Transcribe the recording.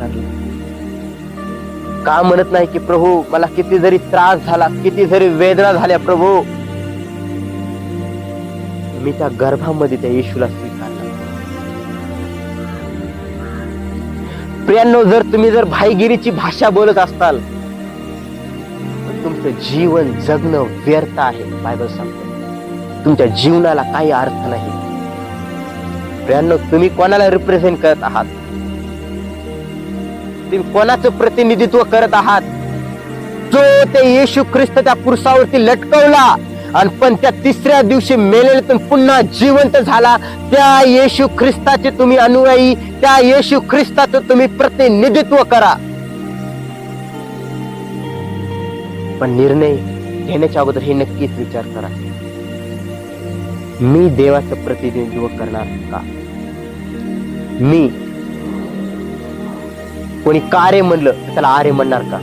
स्वीकारलं? का म्हणत नाही की प्रभू मला किती जरी त्रास झाला, किती जरी वेदना झाल्या प्रभू, मी त्या गर्भामध्ये त्या येशूला स्वीकारलं. प्रियांनो, जर तुम्ही भाईगिरीची भाषा बोलत असताल तर तुमचं जीवन जगणं व्यर्थ आहे. बायबल सांगतो तुमच्या जीवनाला काही अर्थ नाही. प्रियांनो, तुम्ही कोणाला रिप्रेझेंट करत आहात? तुम्ही कोणाचं प्रतिनिधित्व करत आहात? जो ते येशू ख्रिस्त त्या क्रूसावरती लटकवला आणि पण त्या तिसऱ्या दिवशी मेलेल्यातून पुन्हा जिवंत झाला, त्या येशू ख्रिस्ताचे तुम्ही अनुयायी, त्या येशू ख्रिस्ताचं तुम्ही प्रतिनिधित्व करा. पण निर्णय घेण्याच्या अगोदर हे नक्कीच विचार करा, मी देवाचं प्रतिनिधित्व करणार का? मी कोणी कार्य म्हणलं तर त्याला आर्य म्हणणार का?